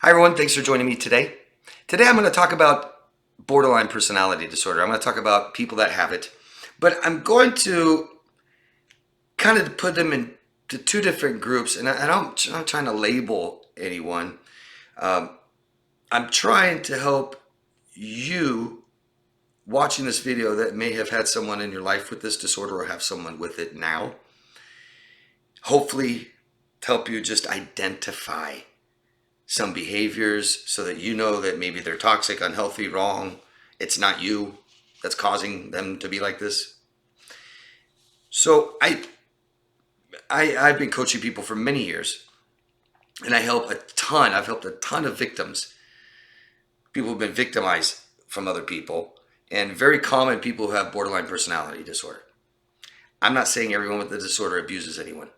Hi everyone, thanks for joining me today. Today I'm going to talk about borderline personality disorder. I'm going to talk about people that have it, but I'm going to kind of put them into two different groups, and I'm not trying to label anyone. Um, I'm trying to help you watching this video that may have had someone in your life with this disorder or have someone with it now. Hopefully to help you just identify some behaviors so that you know that maybe they're toxic, unhealthy, wrong. It's not you that's causing them to be like this. So I've been coaching people for many years, and I've helped a ton of victims. People who've been victimized from other people, and very common people who have borderline personality disorder. I'm not saying everyone with the disorder abuses anyone.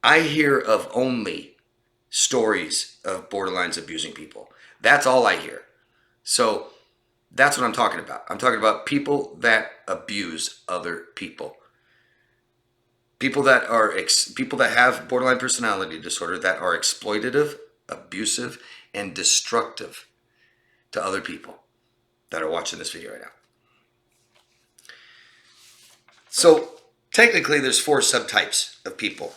I hear of only stories of borderlines abusing people. That's all I hear. So that's what I'm talking about. I'm talking about people that abuse other people. People that have borderline personality disorder that are exploitative, abusive, and destructive to other people that are watching this video right now. So technically there's 4 subtypes of people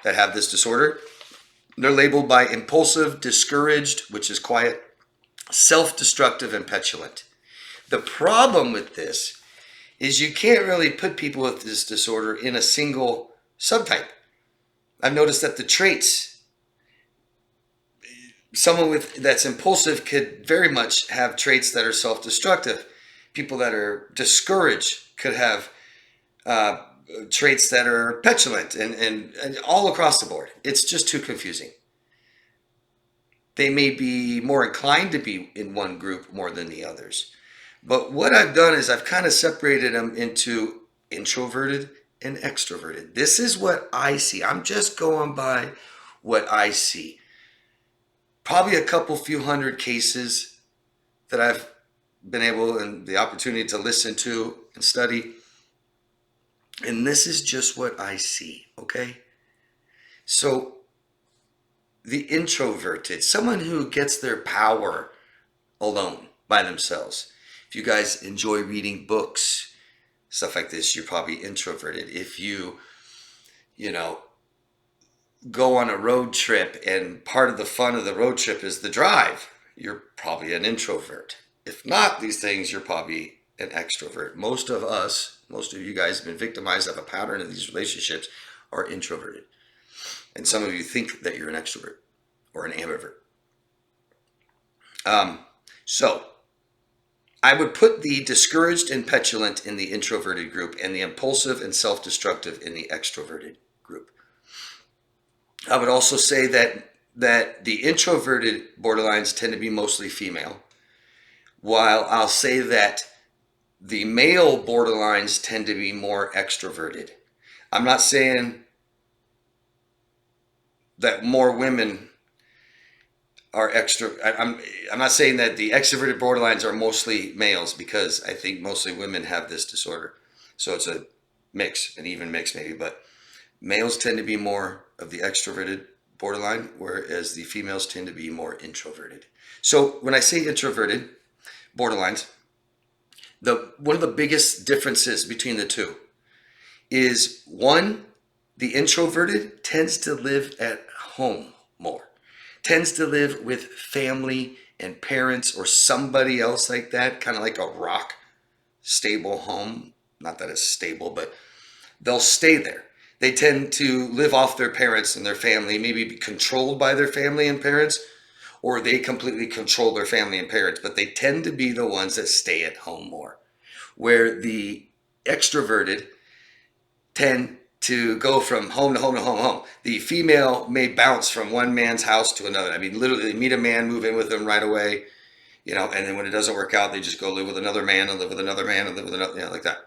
that have this disorder. They're labeled by impulsive, discouraged, which is quiet, self-destructive, and petulant. The problem with this is you can't really put people with this disorder in a single subtype. I've noticed that the traits, someone that's impulsive could very much have traits that are self-destructive. People that are discouraged could have traits that are petulant and all across the board. It's just too confusing. They may be more inclined to be in one group more than the others. But what I've done is I've kind of separated them into introverted and extroverted. This is what I see. I'm just going by what I see. Probably a few hundred cases that I've been able and the opportunity to listen to and study. And this is just what I see, okay? So the introverted, someone who gets their power alone by themselves. If you guys enjoy reading books, stuff like this, you're probably introverted. If you go on a road trip and part of the fun of the road trip is the drive, you're probably an introvert. If not these things, you're probably an extrovert. Most of you guys have been victimized of a pattern in these relationships are introverted. And some of you think that you're an extrovert or an ambivert. So I would put the discouraged and petulant in the introverted group and the impulsive and self-destructive in the extroverted group. I would also say that the introverted borderlines tend to be mostly female, while I'll say that the male borderlines tend to be more extroverted. I'm not saying that more women are I'm not saying that the extroverted borderlines are mostly males, because I think mostly women have this disorder. So it's a mix, an even mix maybe, but males tend to be more of the extroverted borderline, whereas the females tend to be more introverted. So when I say introverted borderlines, one of the biggest differences between the two is, one, the introverted tends to live at home more, tends to live with family and parents or somebody else like that, kind of like a rock stable home. Not that it's stable, but they'll stay there. They tend to live off their parents and their family, maybe be controlled by their family and parents, or they completely control their family and parents, but they tend to be the ones that stay at home more. Where the extroverted tend to go from home to home to home. The female may bounce from one man's house to another. I mean, literally meet a man, move in with them right away, and then when it doesn't work out, they just go live with another man and live with another man and live with another, like that.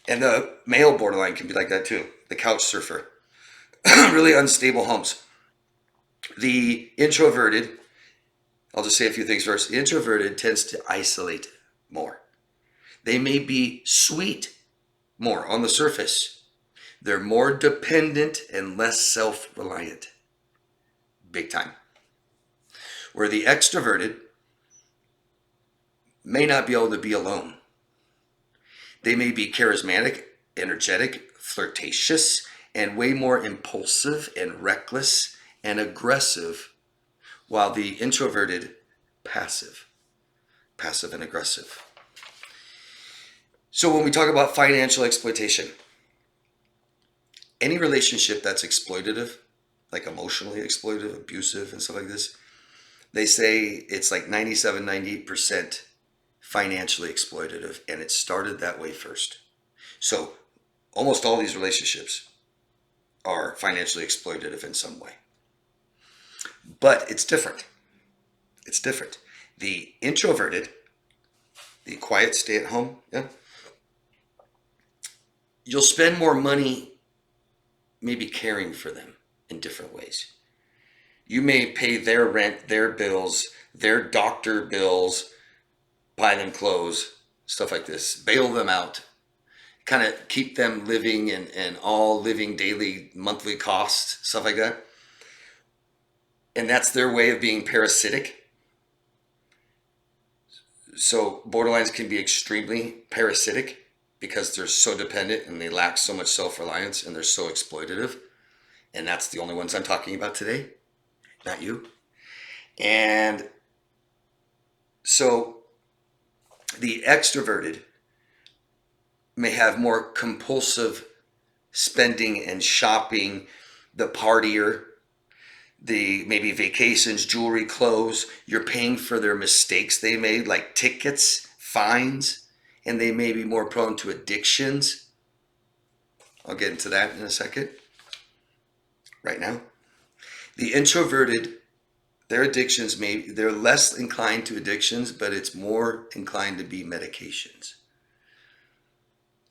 And the male borderline can be like that too. The couch surfer. Really unstable homes. The introverted, I'll just say a few things first. The introverted tends to isolate more. They may be sweet more on the surface. They're more dependent and less self-reliant. big time. Where the extroverted may not be able to be alone. They may be charismatic, energetic, flirtatious, and way more impulsive and reckless and aggressive, while the introverted, passive and aggressive. So when we talk about financial exploitation, any relationship that's exploitative, like emotionally exploitative, abusive, and stuff like this, they say it's like 97, 98% financially exploitative, and it started that way first. So almost all these relationships are financially exploitative in some way. But it's different. It's different. The introverted, the quiet stay-at-home, you'll spend more money maybe caring for them in different ways. You may pay their rent, their bills, their doctor bills, buy them clothes, stuff like this, bail them out, kind of keep them living and all living daily, monthly costs, stuff like that. And that's their way of being parasitic. So borderlines can be extremely parasitic because they're so dependent and they lack so much self-reliance and they're so exploitative. And that's the only ones I'm talking about today, not you. And so the extroverted may have more compulsive spending and shopping, the partier, the maybe vacations, jewelry, clothes. You're paying for their mistakes they made, like tickets, fines, and they may be more prone to addictions. I'll get into that in a second. Right now, the introverted, their addictions they're less inclined to addictions, but it's more inclined to be medications.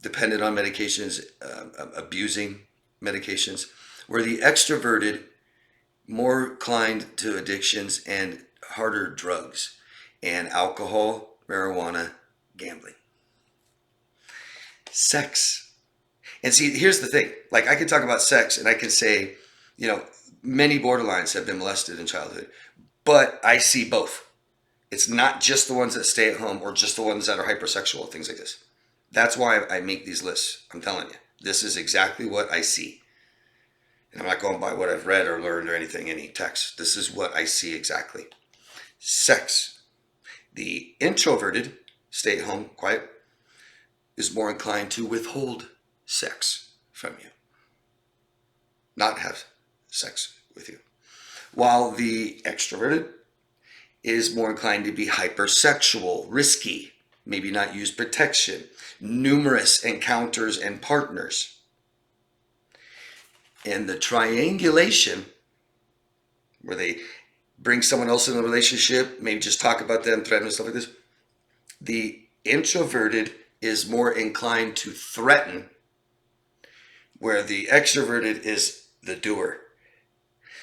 Dependent on medications, abusing medications. Where the extroverted, more inclined to addictions and harder drugs and alcohol, marijuana, gambling. Sex. And see, here's the thing. Like I could talk about sex and I can say, many borderlines have been molested in childhood, but I see both. It's not just the ones that stay at home or just the ones that are hypersexual, things like this. That's why I make these lists. I'm telling you, this is exactly what I see. And I'm not going by what I've read or learned or anything, any text. This is what I see exactly. Sex. The introverted, stay at home, quiet, is more inclined to withhold sex from you. Not have sex with you. While the extroverted is more inclined to be hypersexual, risky, maybe not use protection, numerous encounters and partners. And the triangulation, where they bring someone else in a relationship, maybe just talk about them, threaten and stuff like this. The introverted is more inclined to threaten, where the extroverted is the doer.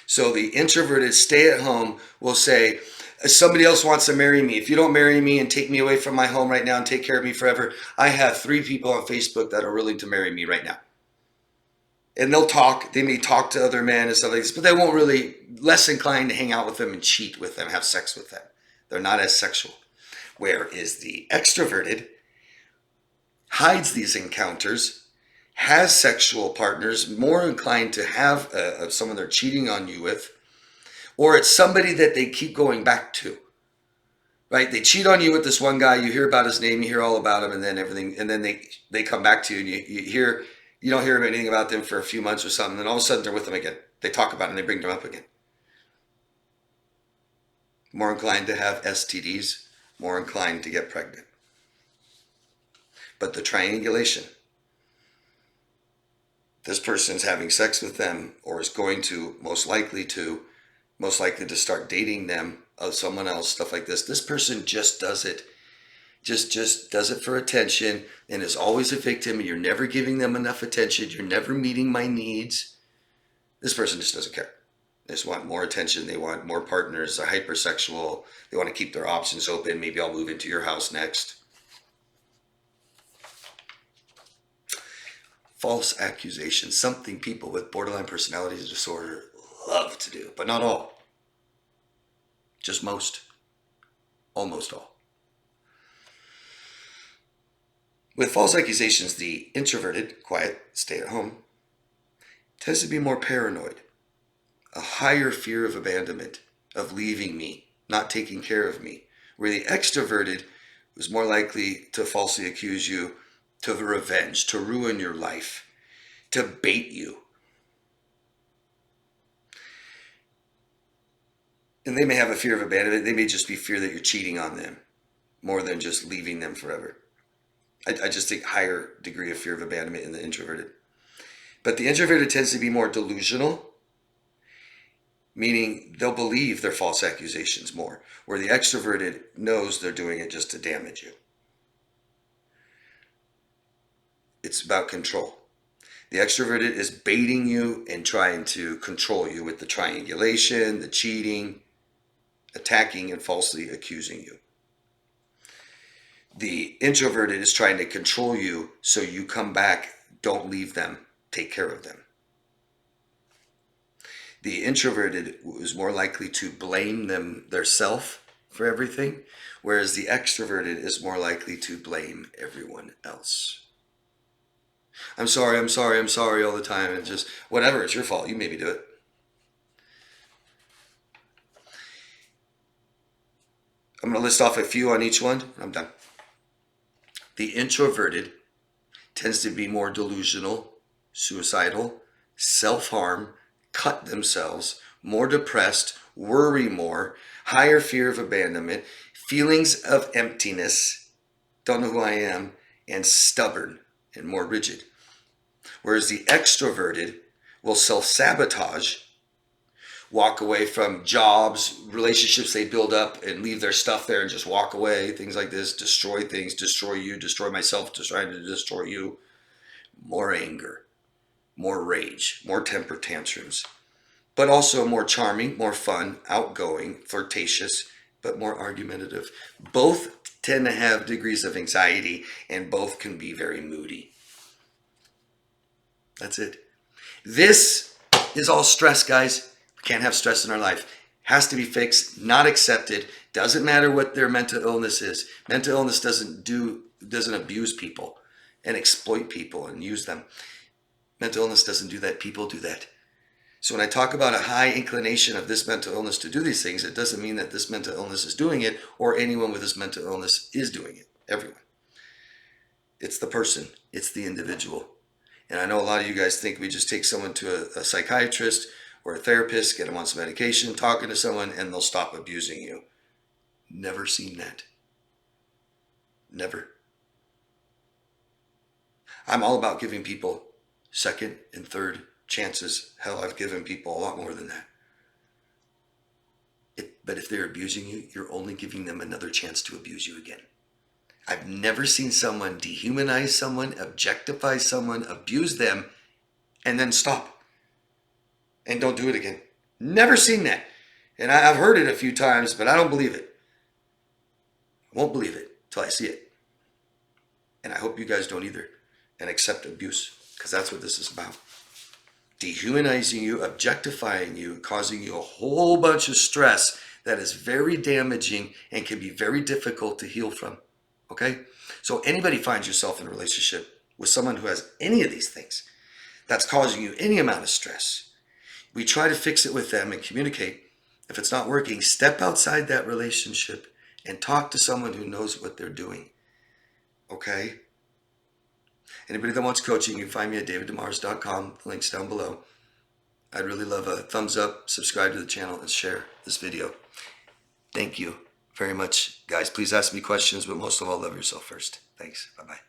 So the introverted stay at home will say, somebody else wants to marry me. If you don't marry me and take me away from my home right now and take care of me forever, I have 3 people on Facebook that are willing to marry me right now. And they may talk to other men and stuff like this, but they won't really, less inclined to hang out with them and cheat with them, have sex with them. They're not as sexual. Whereas the extroverted hides these encounters, has sexual partners, more inclined to have someone they're cheating on you with, or it's somebody that they keep going back to, right? They cheat on you with this one guy, you hear about his name, you hear all about him, and then everything, and then they come back to you, and you don't hear anything about them for a few months or something, and all of a sudden they're with them again. They talk about it and they bring them up again. More inclined to have STDs, more inclined to get pregnant. But the triangulation, this person's having sex with them or is going to most likely to start dating them, someone else, stuff like this. This person just does it. Just does it for attention and is always a victim, and you're never giving them enough attention. You're never meeting my needs. This person just doesn't care. They just want more attention. They want more partners. They're hypersexual. They want to keep their options open. Maybe I'll move into your house next. False accusations, something people with borderline personality disorder love to do, but not all. Just most. Almost all. With false accusations, the introverted, quiet, stay at home, tends to be more paranoid, a higher fear of abandonment, of leaving me, not taking care of me. Where the extroverted was more likely to falsely accuse you, to revenge, to ruin your life, to bait you. And they may have a fear of abandonment. They may just be fear that you're cheating on them more than just leaving them forever. I just think higher degree of fear of abandonment in the introverted. But the introverted tends to be more delusional, meaning they'll believe their false accusations more, where the extroverted knows they're doing it just to damage you. It's about control. The extroverted is baiting you and trying to control you with the triangulation, the cheating, attacking and falsely accusing you. The introverted is trying to control you so you come back, don't leave them, take care of them. The introverted is more likely to blame theirself for everything, whereas the extroverted is more likely to blame everyone else. I'm sorry all the time. And just, whatever, it's your fault. You made me do it. I'm going to list off a few on each one. I'm done. The introverted tends to be more delusional, suicidal, self-harm, cut themselves, more depressed, worry more, higher fear of abandonment, feelings of emptiness, don't know who I am, and stubborn and more rigid. Whereas the extroverted will self-sabotage, walk away from jobs, relationships they build up and leave their stuff there and just walk away, things like this, destroy things, destroy you, destroy myself, just trying to destroy you. More anger, more rage, more temper tantrums, but also more charming, more fun, outgoing, flirtatious, but more argumentative. Both tend to have degrees of anxiety and both can be very moody. That's it. This is all stress, guys. We can't have stress in our life. Has to be fixed, not accepted. Doesn't matter what their mental illness is. Mental illness doesn't abuse people and exploit people and use them. Mental illness doesn't do that. People do that. So when I talk about a high inclination of this mental illness to do these things, it doesn't mean that this mental illness is doing it or anyone with this mental illness is doing it. Everyone. It's the person. It's the individual. And I know a lot of you guys think we just take someone to a psychiatrist or a therapist, get them on some medication, talking to someone, and they'll stop abusing you. Never seen that. Never. I'm all about giving people second and third chances. Hell, I've given people a lot more than that. But if they're abusing you, you're only giving them another chance to abuse you again. I've never seen someone dehumanize someone, objectify someone, abuse them, and then stop. And don't do it again. Never seen that. And I've heard it a few times, but I don't believe it. I won't believe it till I see it. And I hope you guys don't either. And accept abuse, because that's what this is about. Dehumanizing you, objectifying you, causing you a whole bunch of stress that is very damaging and can be very difficult to heal from. Okay? So anybody finds yourself in a relationship with someone who has any of these things that's causing you any amount of stress, we try to fix it with them and communicate. If it's not working, step outside that relationship and talk to someone who knows what they're doing. Okay? Anybody that wants coaching, you can find me at daviddemars.com. The link's down below. I'd really love a thumbs up, subscribe to the channel, and share this video. Thank you very much, guys. Please ask me questions, but most of all, love yourself first. Thanks. Bye-bye.